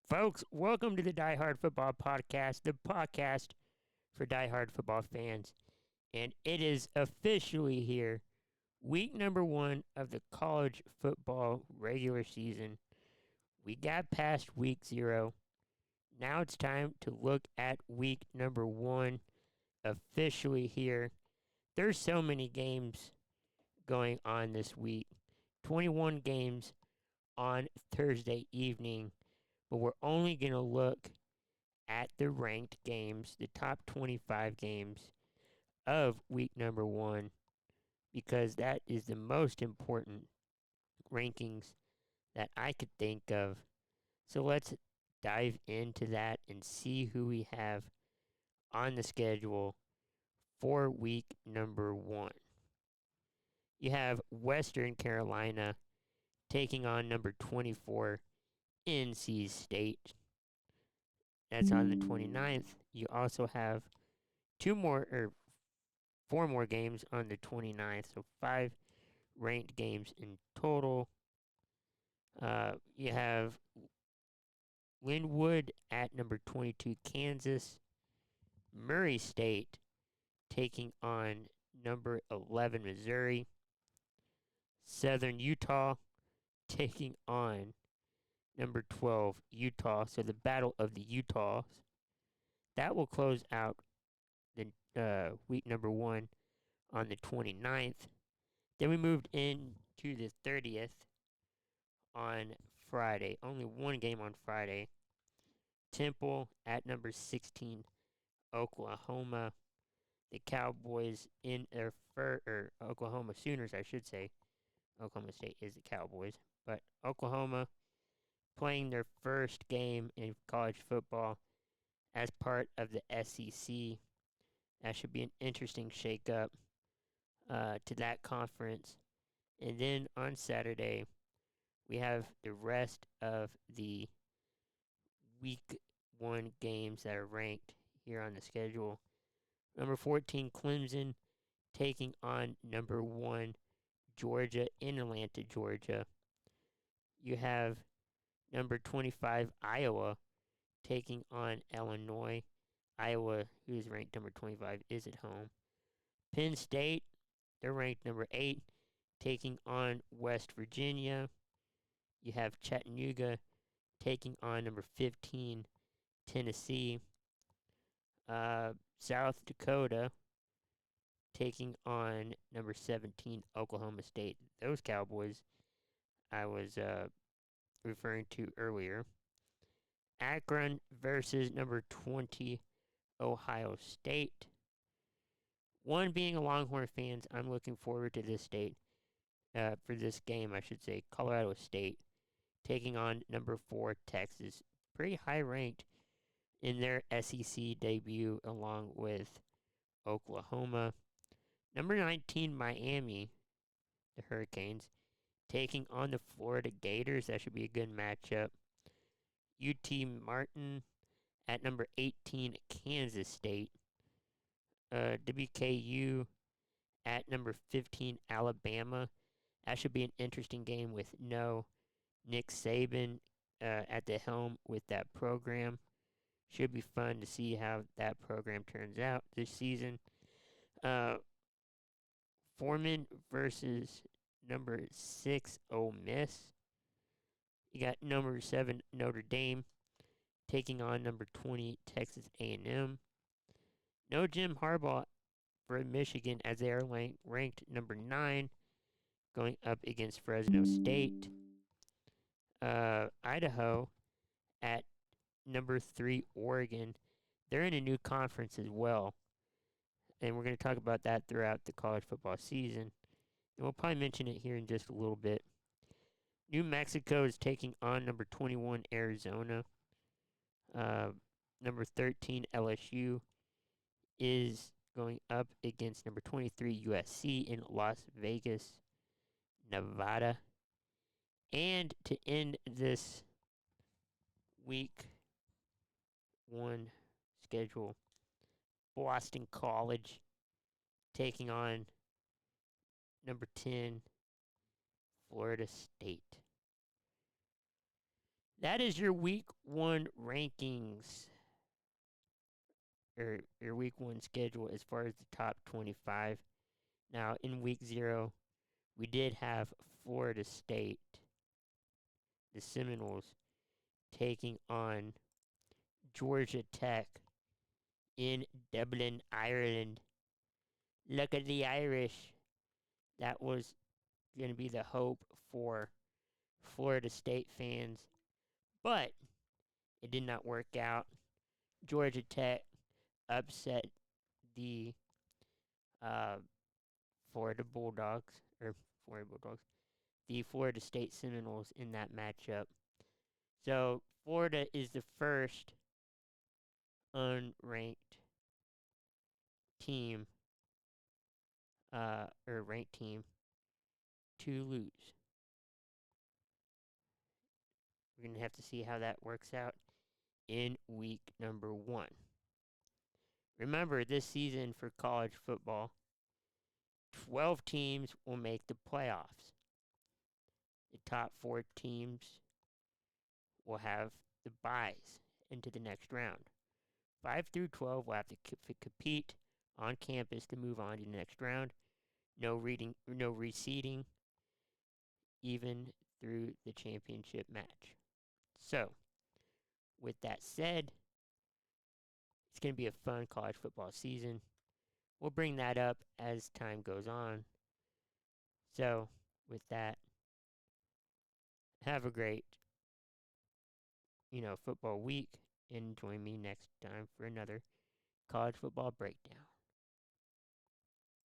Folks, welcome to the Die Hard Football Podcast, the podcast for die hard football fans. And it is officially here, week number 1 of the college football regular season. We got past week 0. Now it's time to look at week number 1, officially here. There's so many games going on this week. 21 games on Thursday evening, but we're only going to look at the ranked games, the top 25 games of week number 1, because that is the most important rankings that I could think of. So let's dive into that and see who we have on the schedule for week number 1. You have Western Carolina taking on number 24, NC State. That's on the 29th. You also have four more games on the 29th, so 5 ranked games in total. You have Linwood at number 22, Kansas. Murray State taking on number 11, Missouri. Southern Utah taking on number 12, Utah. So the Battle of the Utahs. That will close out the week number 1 on the 29th. Then we moved into the 30th on Friday. Only one game on Friday. Temple at number 16, Oklahoma. The Cowboys in their Oklahoma Sooners, I should say. Oklahoma State is the Cowboys. But Oklahoma playing their first game in college football as part of the SEC. That should be an interesting shakeup to that conference. And then on Saturday, we have the rest of the week 1 games that are ranked here on the schedule. Number 14, Clemson taking on number 1, Georgia in Atlanta, Georgia. You have number 25, Iowa taking on Illinois. Iowa, who is ranked number 25, is at home. Penn State, they're ranked number 8, taking on West Virginia. You have Chattanooga taking on number 15, Tennessee. South Dakota taking on number 17, Oklahoma State. Those Cowboys I was referring to earlier. Akron versus number 20, Ohio State. One being a Longhorn fan, I'm looking forward to this for this game, I should say. Colorado State taking on number 4, Texas. Pretty high ranked in their SEC debut, along with Oklahoma. Number 19, Miami, the Hurricanes, taking on the Florida Gators. That should be a good matchup. UT Martin at number 18, Kansas State. WKU at number 15, Alabama. That should be an interesting game with no Nick Saban at the helm with that program. Should be fun to see how that program turns out this season. Foreman versus number 6, Ole Miss. You got number 7, Notre Dame taking on number 20, Texas A&M. No Jim Harbaugh for Michigan as they are ranked number 9, going up against Fresno State. Idaho at number 3, Oregon. They're in a new conference as well. And we're going to talk about that throughout the college football season. And we'll probably mention it here in just a little bit. New Mexico is taking on number 21, Arizona. Number 13, LSU is going up against number 23, USC in Las Vegas, Nevada. And to end this week 1 schedule, Boston College taking on number 10, Florida State. that is your week 1 rankings, or your week 1 schedule as far as the top 25. Now, in week 0, we did have Florida State, the Seminoles, taking on Georgia Tech in Dublin, Ireland. Look at the Irish. That was going to be the hope for Florida State fans, but it did not work out. Georgia Tech upset the uh, Florida Bulldogs, or Florida Bulldogs, the Florida State Seminoles in that matchup. So Florida is the first unranked team, or ranked team to lose. We're going to have to see how that works out in week number 1. Remember, this season for college football, 12 teams will make the playoffs. The top 4 teams will have the byes into the next round. 5 through 12 will have to compete on campus to move on to the next round. No reseeding, even through the championship match. So, with that said, it's going to be a fun college football season. We'll bring that up as time goes on. So, with that, have a great, football week, and join me next time for another college football breakdown.